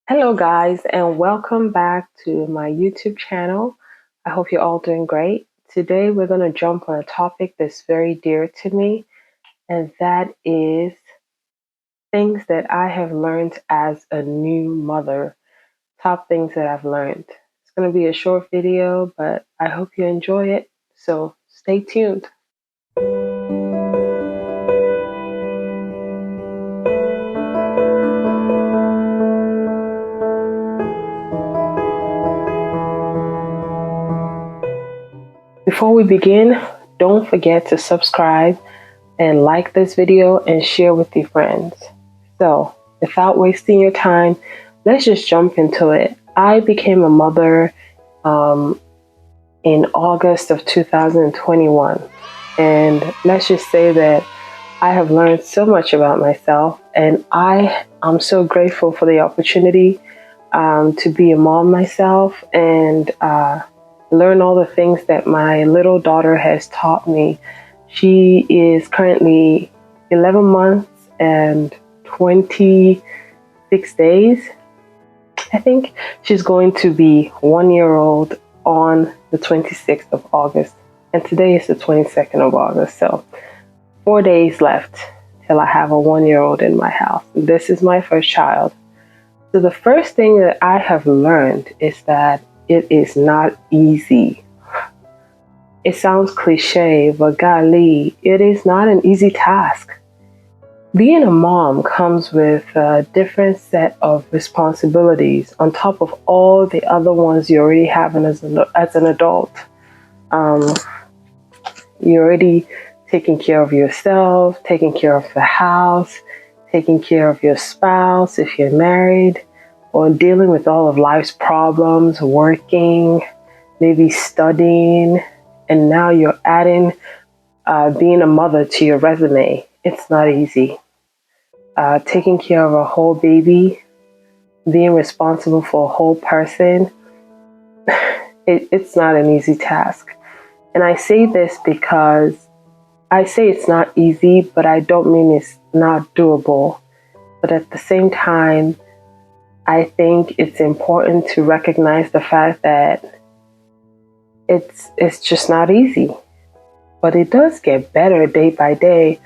Hello, guys, and welcome back to my YouTube channel. I hope you're all doing great. Today, we're going to jump on a topic that's very dear to me, and that is things that I have learned as a new mother. Top things that I've learned. It's going to be a short video, but I hope you enjoy it. So stay tuned. Before we begin, don't forget to subscribe and like this video and share with your friends. So, without wasting your time, let's just jump into it. I became a mother in August of 2021, and let's just say that I have learned so much about myself, and I'm so grateful for the opportunity to be a mom myself and learn all the things that my little daughter has taught me. She is currently 11 months and 26 days. I think she's going to be 1 year old on the 26th of August. And today is the 22nd of August. So 4 days left till I have a 1 year old in my house. This is my first child. So the first thing that I have learned is that it is not easy. It sounds cliche, but golly, it is not an easy task. Being a mom comes with a different set of responsibilities on top of all the other ones you already have as an adult. You're already taking care of yourself, taking care of the house, taking care of your spouse if you're married, or dealing with all of life's problems, working, maybe studying, and now you're adding being a mother to your resume. It's not easy. Taking care of a whole baby, being responsible for a whole person, it's not an easy task. And I say this because I say it's not easy, but I don't mean it's not doable. But at the same time, I think it's important to recognize the fact that it's just not easy. But it does get better day by day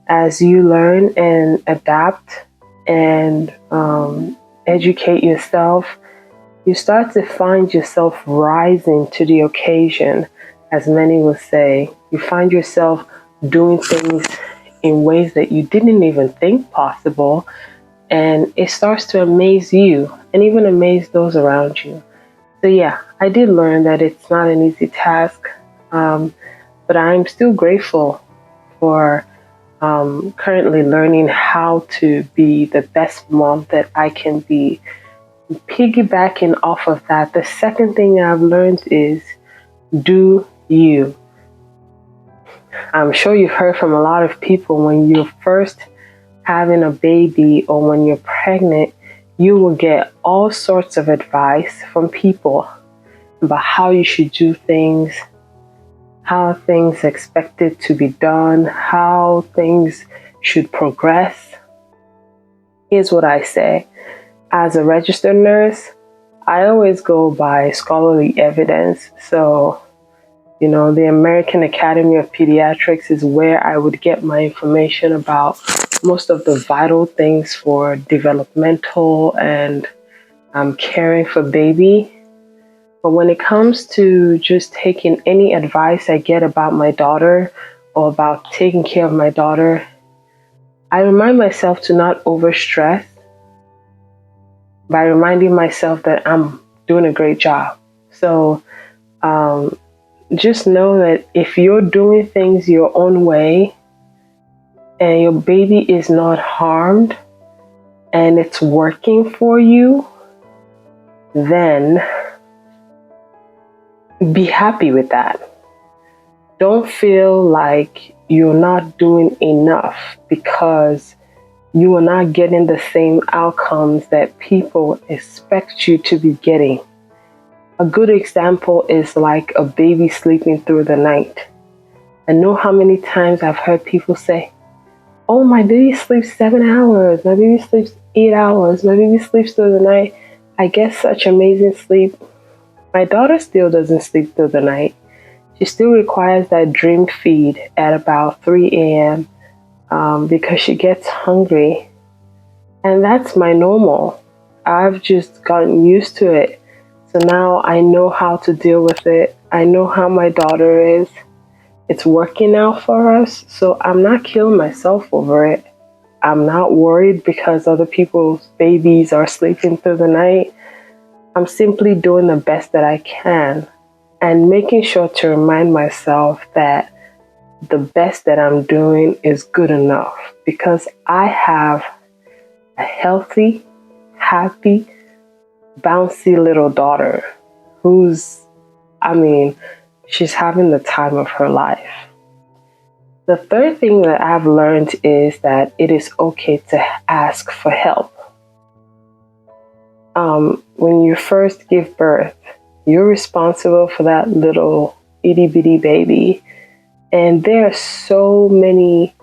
as you learn and adapt and educate yourself. You start to find yourself rising to the occasion, as many will say. You find yourself doing things in ways that you didn't even think possible, and it starts to amaze you and even amaze those around you. So yeah, I did learn that it's not an easy task, but I'm still grateful for currently learning how to be the best mom that I can be. Piggybacking off of that, the second thing I've learned is do you. I'm sure you've heard from a lot of people when you're first having a baby or when you're pregnant, you will get all sorts of advice from people about how you should do things, how things expected to be done, how things should progress. Here's what I say. As a registered nurse, I always go by scholarly evidence. So, the American Academy of Pediatrics is where I would get my information about most of the vital things for developmental and caring for baby. But when it comes to just taking any advice I get about my daughter or about taking care of my daughter, I remind myself to not overstress by reminding myself that I'm doing a great job. So just know that if you're doing things your own way and your baby is not harmed and it's working for you, then be happy with that. Don't feel like you're not doing enough because you are not getting the same outcomes that people expect you to be getting. A good example is like a baby sleeping through the night. I know how many times I've heard people say, "Oh, my baby sleeps 7 hours. My baby sleeps 8 hours. My baby sleeps through the night. I get such amazing sleep. My daughter still doesn't sleep through the night. She still requires that dream feed at about 3 a.m. Because she gets hungry. And that's my normal. I've just gotten used to it. So now I know how to deal with it. I know how my daughter is. It's working out for us. So I'm not killing myself over it. I'm not worried because other people's babies are sleeping through the night. I'm simply doing the best that I can and making sure to remind myself that the best that I'm doing is good enough because I have a healthy, happy, bouncy little daughter who's, she's having the time of her life. The third thing that I've learned is that it is okay to ask for help. When you first give birth, you're responsible for that little itty bitty baby. And there are so many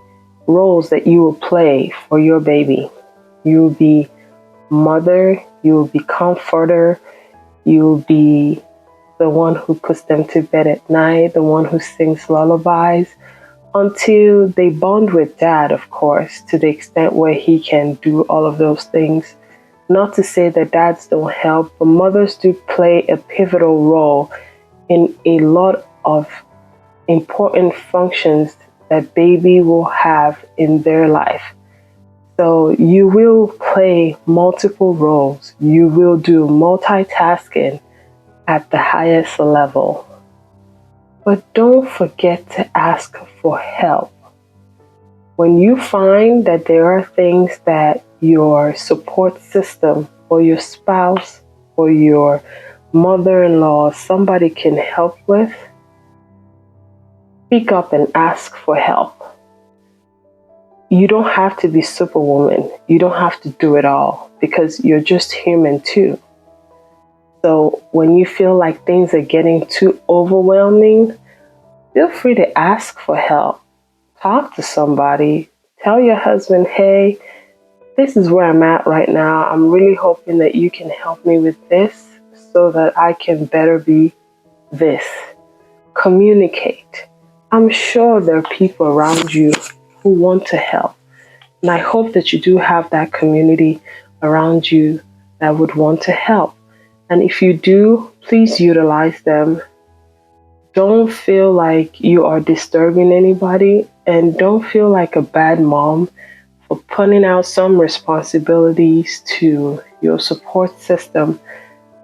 roles that you will play for your baby. You will be mother, you will be comforter, you will be the one who puts them to bed at night, the one who sings lullabies, until they bond with dad, of course, to the extent where he can do all of those things. Not to say that dads don't help, but mothers do play a pivotal role in a lot of important functions that baby will have in their life. So you will play multiple roles. You will do multitasking at the highest level. But don't forget to ask for help. When you find that there are things that your support system or your spouse or your mother-in-law, somebody can help with, speak up and ask for help. You don't have to be Superwoman. You don't have to do it all because you're just human too. So when you feel like things are getting too overwhelming, feel free to ask for help. Talk to somebody. Tell your husband, hey, this is where I'm at right now. I'm really hoping that you can help me with this so that I can better be this. Communicate. I'm sure there are people around you who want to help. And I hope that you do have that community around you that would want to help. And if you do, please utilize them. Don't feel like you are disturbing anybody, and don't feel like a bad mom for putting out some responsibilities to your support system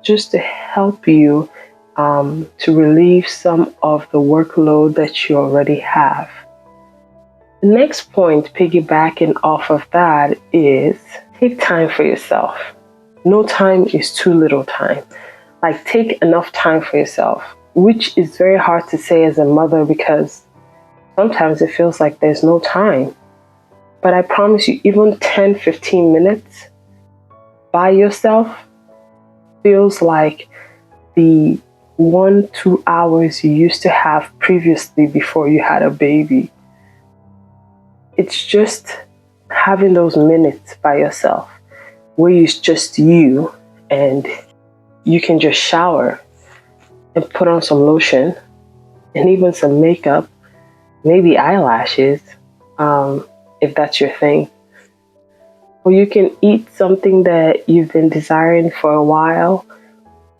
just to help you to relieve some of the workload that you already have. The next point, piggybacking off of that, is take time for yourself. No time is too little time. Like, take enough time for yourself, which is very hard to say as a mother because sometimes it feels like there's no time. But I promise you, even 10, 15 minutes by yourself feels like the 1-2 hours you used to have previously before you had a baby. It's just having those minutes by yourself where it's just you and you can just shower and put on some lotion and even some makeup, maybe eyelashes, if that's your thing. Or you can eat something that you've been desiring for a while.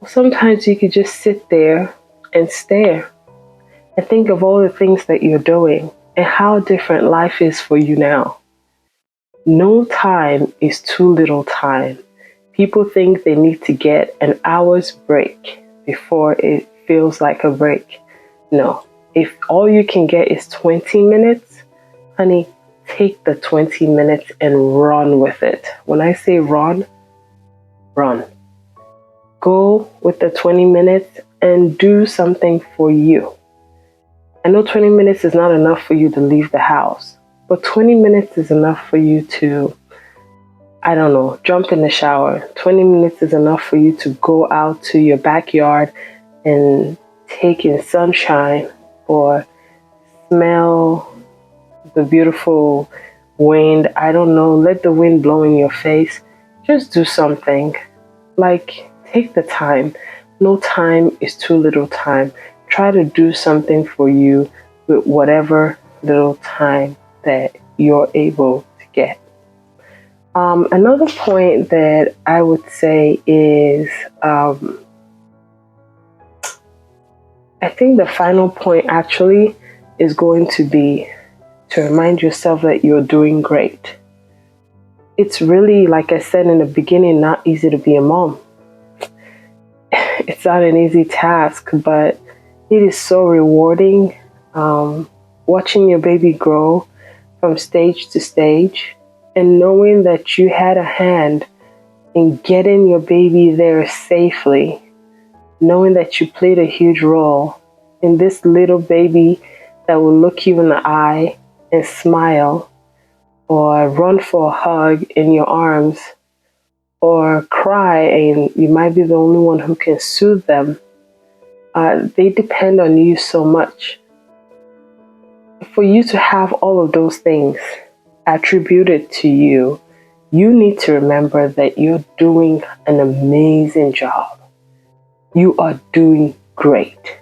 Sometimes you could just sit there and stare and think of all the things that you're doing and how different life is for you now. No time is too little time. People think they need to get an hour's break before it feels like a break. No, if all you can get is 20 minutes, honey, take the 20 minutes and run with it. When I say run, run. Go with the 20 minutes and do something for you. I know 20 minutes is not enough for you to leave the house, but 20 minutes is enough for you to, jump in the shower. 20 minutes is enough for you to go out to your backyard and take in sunshine or smell the beautiful wind. Let the wind blow in your face just do something. Like, take the time. No time is too little time. Try to do something for you with whatever little time that you're able to get. Another point that I would say is, I think the final point actually is going to be to remind yourself that you're doing great. It's really, like I said in the beginning, not easy to be a mom. It's not an easy task, but it is so rewarding. Watching your baby grow from stage to stage and knowing that you had a hand in getting your baby there safely, knowing that you played a huge role in this little baby that will look you in the eye and smile, or run for a hug in your arms, or cry and you might be the only one who can soothe them. They depend on you so much. For you to have all of those things attributed to you, you need to remember that you're doing an amazing job. You are doing great.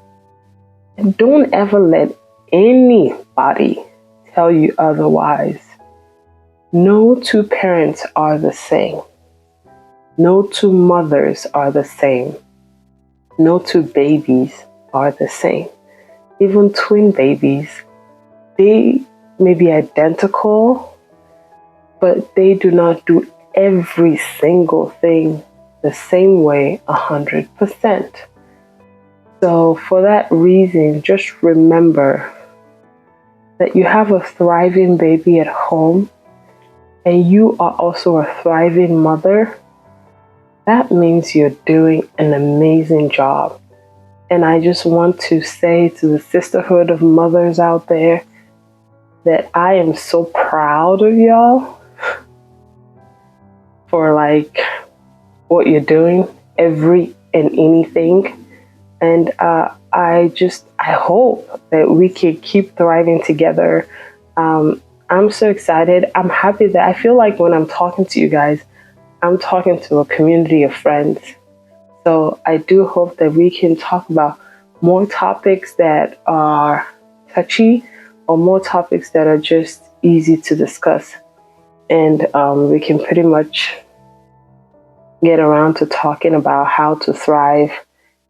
And don't ever let anybody tell you otherwise. No two parents are the same. No two mothers are the same. No two babies are the same. Even twin babies, they may be identical, but they do not do every single thing the same way 100%. So for that reason, just remember that you have a thriving baby at home and you are also a thriving mother. That means you're doing an amazing job. And I just want to say to the sisterhood of mothers out there that I am so proud of y'all for what you're doing, every and anything. And I hope that we can keep thriving together. I'm so excited. I'm happy that I feel like when I'm talking to you guys, I'm talking to a community of friends. So I do hope that we can talk about more topics that are touchy or more topics that are just easy to discuss. And we can pretty much get around to talking about how to thrive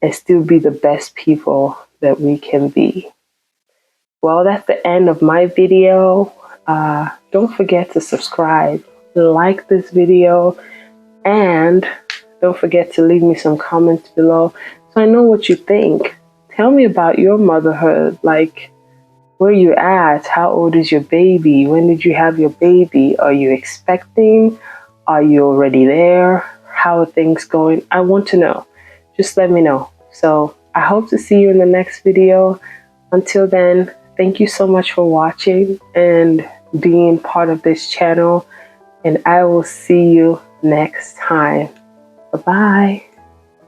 and still be the best people that we can be. Well, that's the end of my video. Don't forget to subscribe, like this video, and don't forget to leave me some comments below so I know what you think. Tell me about your motherhood, like where you at, how old is your baby, when did you have your baby, are you expecting, are you already there, how are things going? I want to know. Just let me know. So I hope to see you in the next video. Until then, thank you so much for watching and being part of this channel, and I will see you next time. Bye-bye.